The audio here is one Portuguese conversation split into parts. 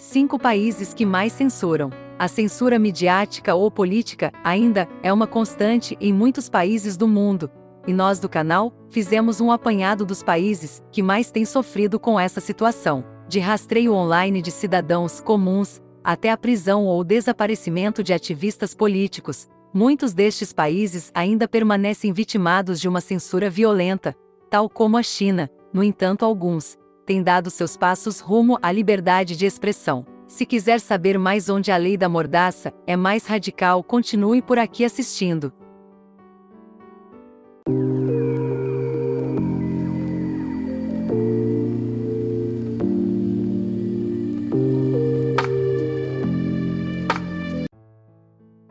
5 países que mais censuram. A censura midiática ou política ainda é uma constante em muitos países do mundo, e nós do canal fizemos um apanhado dos países que mais têm sofrido com essa situação, de rastreio online de cidadãos comuns até a prisão ou desaparecimento de ativistas políticos. Muitos destes países ainda permanecem vitimados de uma censura violenta, tal como a China. No entanto, alguns têm dado seus passos rumo à liberdade de expressão. Se quiser saber mais onde a lei da mordaça é mais radical, continue por aqui assistindo.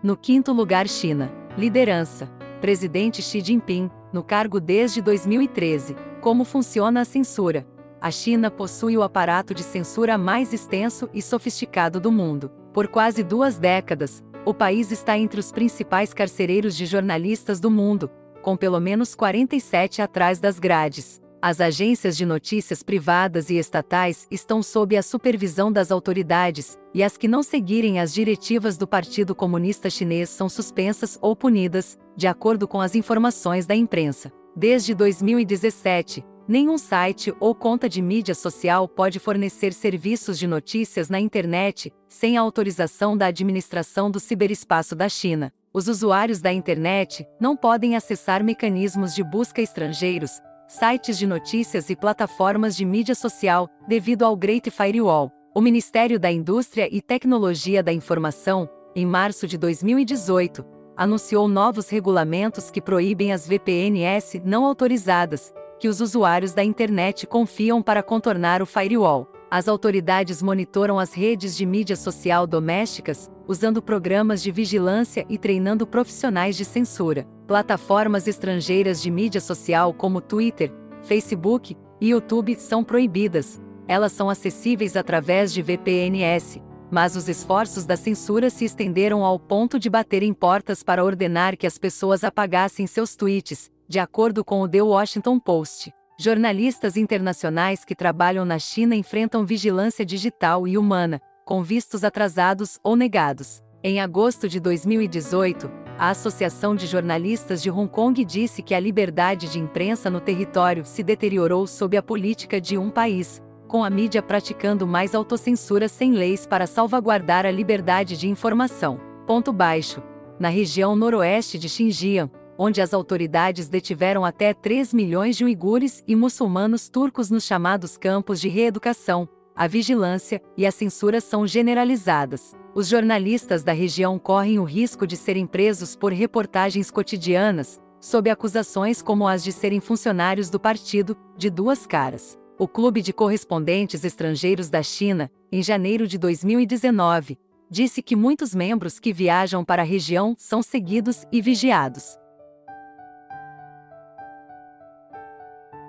No quinto lugar, China. Liderança. Presidente Xi Jinping, no cargo desde 2013. Como funciona a censura? A China possui o aparato de censura mais extenso e sofisticado do mundo. Por quase 2 décadas, o país está entre os principais carcereiros de jornalistas do mundo, com pelo menos 47 atrás das grades. As agências de notícias privadas e estatais estão sob a supervisão das autoridades, e as que não seguirem as diretivas do Partido Comunista Chinês são suspensas ou punidas, de acordo com as informações da imprensa. Desde 2017, nenhum site ou conta de mídia social pode fornecer serviços de notícias na internet, sem a autorização da administração do ciberespaço da China. Os usuários da internet não podem acessar mecanismos de busca estrangeiros, sites de notícias e plataformas de mídia social, devido ao Great Firewall. O Ministério da Indústria e Tecnologia da Informação, em março de 2018, anunciou novos regulamentos que proíbem as VPNs não autorizadas, que os usuários da internet confiam para contornar o firewall. As autoridades monitoram as redes de mídia social domésticas, usando programas de vigilância e treinando profissionais de censura. Plataformas estrangeiras de mídia social como Twitter, Facebook e YouTube são proibidas. Elas são acessíveis através de VPNs, mas os esforços da censura se estenderam ao ponto de bater em portas para ordenar que as pessoas apagassem seus tweets, de acordo com o The Washington Post. Jornalistas internacionais que trabalham na China enfrentam vigilância digital e humana, com vistos atrasados ou negados. Em agosto de 2018, a Associação de Jornalistas de Hong Kong disse que a liberdade de imprensa no território se deteriorou sob a política de um país, com a mídia praticando mais autocensura sem leis para salvaguardar a liberdade de informação. Na região noroeste de Xinjiang, onde as autoridades detiveram até 3 milhões de uigures e muçulmanos turcos nos chamados campos de reeducação, a vigilância e a censura são generalizadas. Os jornalistas da região correm o risco de serem presos por reportagens cotidianas, sob acusações como as de serem funcionários do Partido de Duas Caras. O Clube de Correspondentes Estrangeiros da China, em janeiro de 2019, disse que muitos membros que viajam para a região são seguidos e vigiados.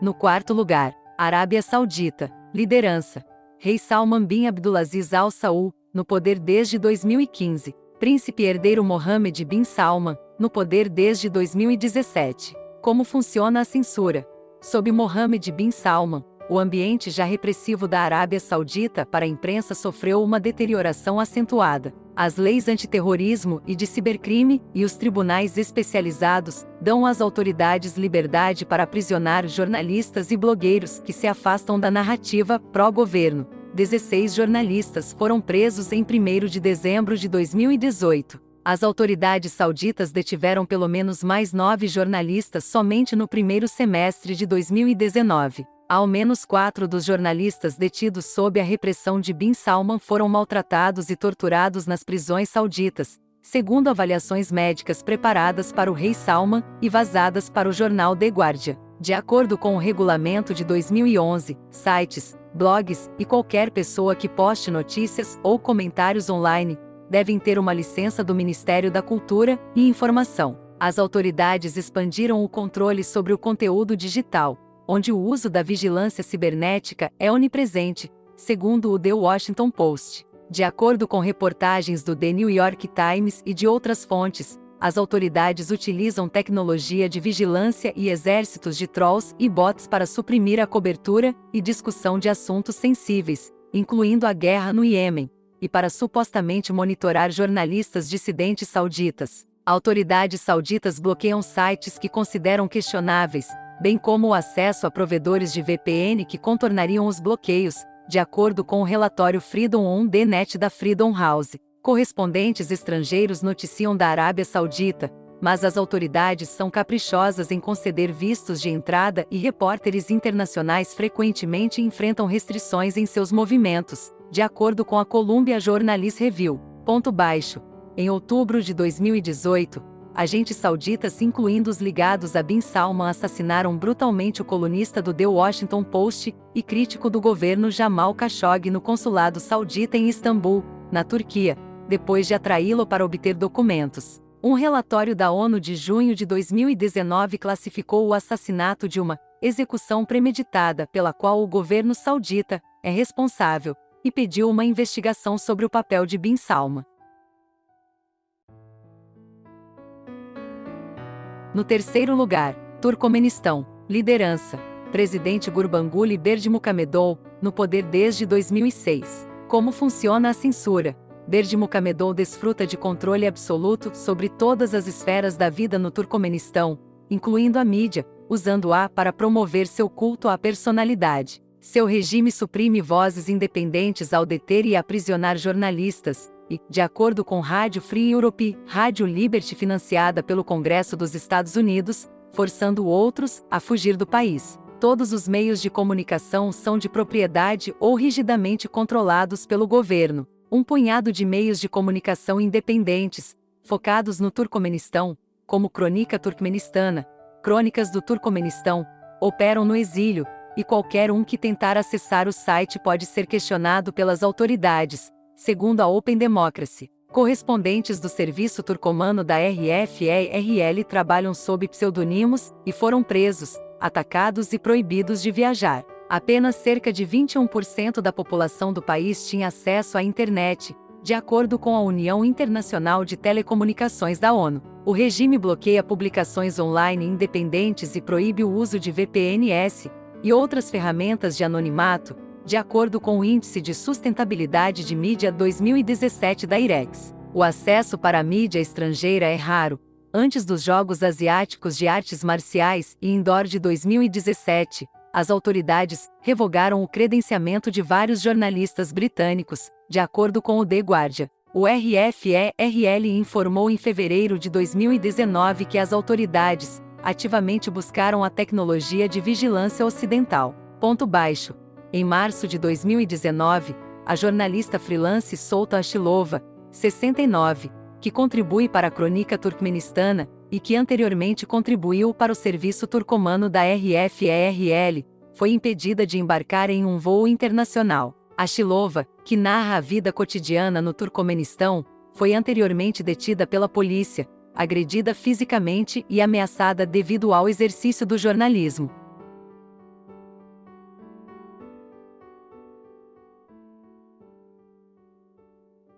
No quarto lugar, Arábia Saudita. Liderança. Rei Salman bin Abdulaziz Al Saud, no poder desde 2015. Príncipe herdeiro Mohammed bin Salman, no poder desde 2017. Como funciona a censura? Sob Mohammed bin Salman, o ambiente já repressivo da Arábia Saudita para a imprensa sofreu uma deterioração acentuada. As leis antiterrorismo e de cibercrime e os tribunais especializados dão às autoridades liberdade para aprisionar jornalistas e blogueiros que se afastam da narrativa pró-governo. 16 jornalistas foram presos em 1º de dezembro de 2018. As autoridades sauditas detiveram pelo menos mais 9 jornalistas somente no primeiro semestre de 2019. Ao menos 4 dos jornalistas detidos sob a repressão de Bin Salman foram maltratados e torturados nas prisões sauditas, segundo avaliações médicas preparadas para o rei Salman e vazadas para o jornal The Guardian. De acordo com o regulamento de 2011, sites, blogs e qualquer pessoa que poste notícias ou comentários online devem ter uma licença do Ministério da Cultura e Informação. As autoridades expandiram o controle sobre o conteúdo digital, onde o uso da vigilância cibernética é onipresente, segundo o The Washington Post. De acordo com reportagens do The New York Times e de outras fontes, as autoridades utilizam tecnologia de vigilância e exércitos de trolls e bots para suprimir a cobertura e discussão de assuntos sensíveis, incluindo a guerra no Iêmen, e para supostamente monitorar jornalistas dissidentes sauditas. Autoridades sauditas bloqueiam sites que consideram questionáveis, bem como o acesso a provedores de VPN que contornariam os bloqueios, de acordo com o relatório Freedom on the Net da Freedom House. Correspondentes estrangeiros noticiam da Arábia Saudita, mas as autoridades são caprichosas em conceder vistos de entrada e repórteres internacionais frequentemente enfrentam restrições em seus movimentos, de acordo com a Columbia Journalist Review. Em outubro de 2018, agentes sauditas, incluindo os ligados a Bin Salman, assassinaram brutalmente o colunista do The Washington Post e crítico do governo Jamal Khashoggi no consulado saudita em Istambul, na Turquia, depois de atraí-lo para obter documentos. Um relatório da ONU de junho de 2019 classificou o assassinato de uma execução premeditada pela qual o governo saudita é responsável e pediu uma investigação sobre o papel de Bin Salman. No terceiro lugar, Turcomenistão. Liderança: presidente Gurbanguly Berdimuhamedov, no poder desde 2006. Como funciona a censura? Berdimuhamedov desfruta de controle absoluto sobre todas as esferas da vida no Turcomenistão, incluindo a mídia, usando-a para promover seu culto à personalidade. Seu regime suprime vozes independentes ao deter e aprisionar jornalistas, e, de acordo com Rádio Free Europe, Rádio Liberty financiada pelo Congresso dos Estados Unidos, forçando outros a fugir do país. Todos os meios de comunicação são de propriedade ou rigidamente controlados pelo governo. Um punhado de meios de comunicação independentes, focados no Turcomenistão, como Crônica Turkmenistana, Crônicas do Turcomenistão, operam no exílio, e qualquer um que tentar acessar o site pode ser questionado pelas autoridades, segundo a Open Democracy. Correspondentes do serviço turcomano da RFE-RL trabalham sob pseudonimos e foram presos, atacados e proibidos de viajar. Apenas cerca de 21% da população do país tinha acesso à internet, de acordo com a União Internacional de Telecomunicações da ONU. O regime bloqueia publicações online independentes e proíbe o uso de VPNs e outras ferramentas de anonimato, de acordo com o Índice de Sustentabilidade de Mídia 2017 da IREX. O acesso para a mídia estrangeira é raro. Antes dos Jogos Asiáticos de Artes Marciais e Indoor de 2017, as autoridades revogaram o credenciamento de vários jornalistas britânicos, de acordo com o The Guardian. O RFE-RL informou em fevereiro de 2019 que as autoridades ativamente buscaram a tecnologia de vigilância ocidental. Em março de 2019, a jornalista freelance Solta Ashilova, 69, que contribui para a Crônica Turkmenistana e que anteriormente contribuiu para o serviço turcomano da RFE-RL, foi impedida de embarcar em um voo internacional. Ashilova, que narra a vida cotidiana no Turcomenistão, foi anteriormente detida pela polícia, agredida fisicamente e ameaçada devido ao exercício do jornalismo.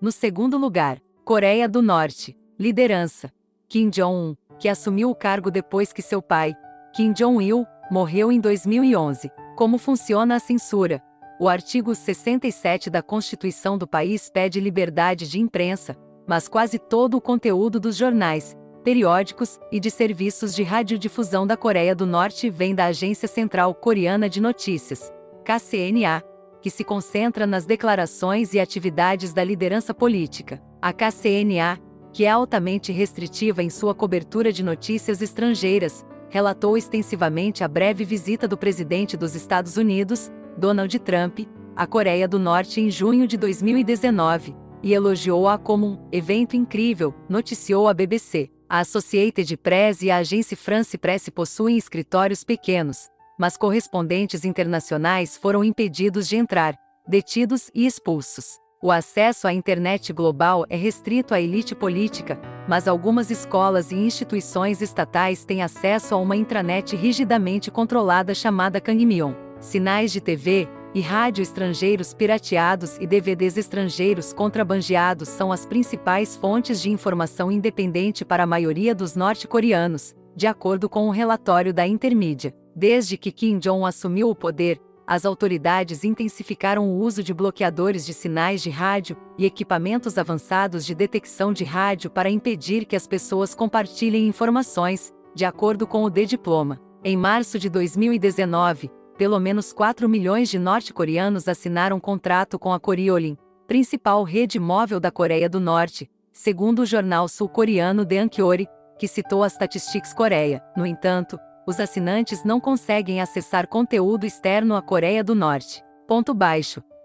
No segundo lugar, Coreia do Norte. Liderança: Kim Jong-un, que assumiu o cargo depois que seu pai, Kim Jong-il, morreu em 2011. Como funciona a censura? O artigo 67 da Constituição do país pede liberdade de imprensa, mas quase todo o conteúdo dos jornais, periódicos e de serviços de radiodifusão da Coreia do Norte vem da Agência Central Coreana de Notícias, KCNA, que se concentra nas declarações e atividades da liderança política. A KCNA, que é altamente restritiva em sua cobertura de notícias estrangeiras, relatou extensivamente a breve visita do presidente dos Estados Unidos, Donald Trump, à Coreia do Norte em junho de 2019, e elogiou-a como um evento incrível, noticiou a BBC. A Associated Press e a agência France Press possuem escritórios pequenos, mas correspondentes internacionais foram impedidos de entrar, detidos e expulsos. O acesso à internet global é restrito à elite política, mas algumas escolas e instituições estatais têm acesso a uma intranet rigidamente controlada chamada Kangmyeon. Sinais de TV e rádio estrangeiros pirateados e DVDs estrangeiros contrabandeados são as principais fontes de informação independente para a maioria dos norte-coreanos, de acordo com um relatório da Intermídia. Desde que Kim Jong assumiu o poder, as autoridades intensificaram o uso de bloqueadores de sinais de rádio e equipamentos avançados de detecção de rádio para impedir que as pessoas compartilhem informações, de acordo com o D-Diploma. Em março de 2019, pelo menos 4 milhões de norte-coreanos assinaram contrato com a Koreolink, principal rede móvel da Coreia do Norte, segundo o jornal sul-coreano The Ankyory, que citou a Statistics Korea. No entanto, os assinantes não conseguem acessar conteúdo externo à Coreia do Norte.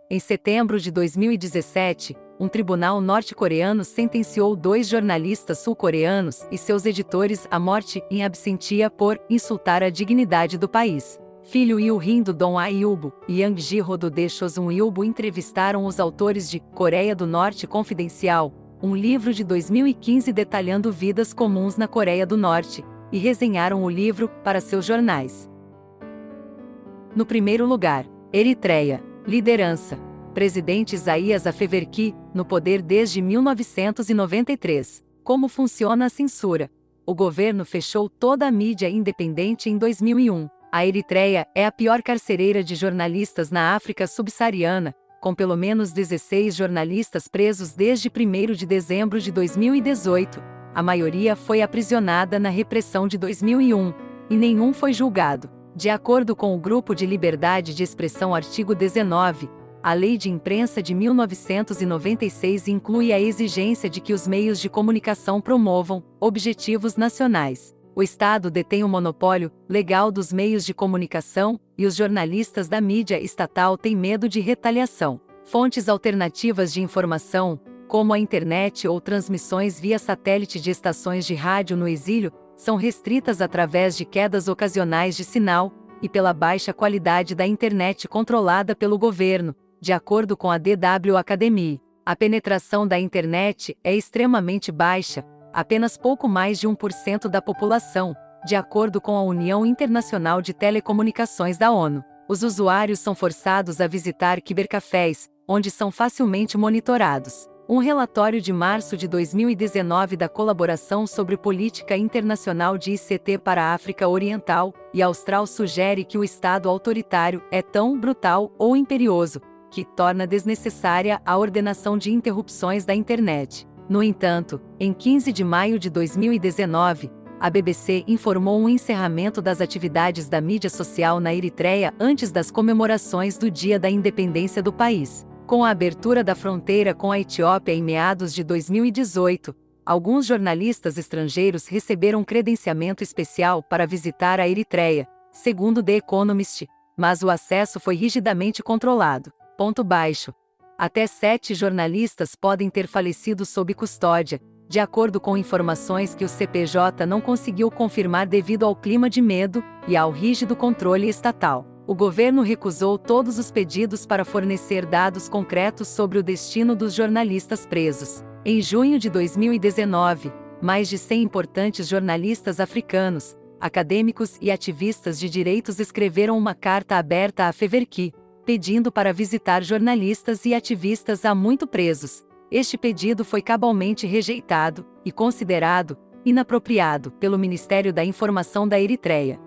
Em setembro de 2017, um tribunal norte-coreano sentenciou 2 jornalistas sul-coreanos e seus editores à morte em absentia por insultar a dignidade do país. Filho Il-rin do Dong A-ilbo e Yang Ji-ho do The Chosun Ilbo entrevistaram os autores de Coreia do Norte Confidencial, um livro de 2015 detalhando vidas comuns na Coreia do Norte, e resenharam o livro para seus jornais. No primeiro lugar, Eritreia. Liderança. Presidente Isaias Afewerki, no poder desde 1993. Como funciona a censura? O governo fechou toda a mídia independente em 2001. A Eritreia é a pior carcereira de jornalistas na África subsaariana, com pelo menos 16 jornalistas presos desde 1º de dezembro de 2018. A maioria foi aprisionada na repressão de 2001, e nenhum foi julgado. De acordo com o Grupo de Liberdade de Expressão artigo 19, a Lei de Imprensa de 1996 inclui a exigência de que os meios de comunicação promovam objetivos nacionais. O Estado detém o monopólio legal dos meios de comunicação, e os jornalistas da mídia estatal têm medo de retaliação. Fontes alternativas de informação, como a internet ou transmissões via satélite de estações de rádio no exílio, são restritas através de quedas ocasionais de sinal, e pela baixa qualidade da internet controlada pelo governo, de acordo com a DW Academy. A penetração da internet é extremamente baixa, apenas pouco mais de 1% da população, de acordo com a União Internacional de Telecomunicações da ONU. Os usuários são forçados a visitar cibercafés, onde são facilmente monitorados. Um relatório de março de 2019 da Colaboração sobre Política Internacional de ICT para a África Oriental e Austral sugere que o Estado autoritário é tão brutal ou imperioso, que torna desnecessária a ordenação de interrupções da internet. No entanto, em 15 de maio de 2019, a BBC informou um encerramento das atividades da mídia social na Eritreia antes das comemorações do Dia da Independência do país. Com a abertura da fronteira com a Etiópia em meados de 2018, alguns jornalistas estrangeiros receberam credenciamento especial para visitar a Eritreia, segundo The Economist, mas o acesso foi rigidamente controlado. Até 7 jornalistas podem ter falecido sob custódia, de acordo com informações que o CPJ não conseguiu confirmar devido ao clima de medo e ao rígido controle estatal. O governo recusou todos os pedidos para fornecer dados concretos sobre o destino dos jornalistas presos. Em junho de 2019, mais de 100 importantes jornalistas africanos, acadêmicos e ativistas de direitos escreveram uma carta aberta a Afewerki, pedindo para visitar jornalistas e ativistas há muito presos. Este pedido foi cabalmente rejeitado e considerado inapropriado pelo Ministério da Informação da Eritreia.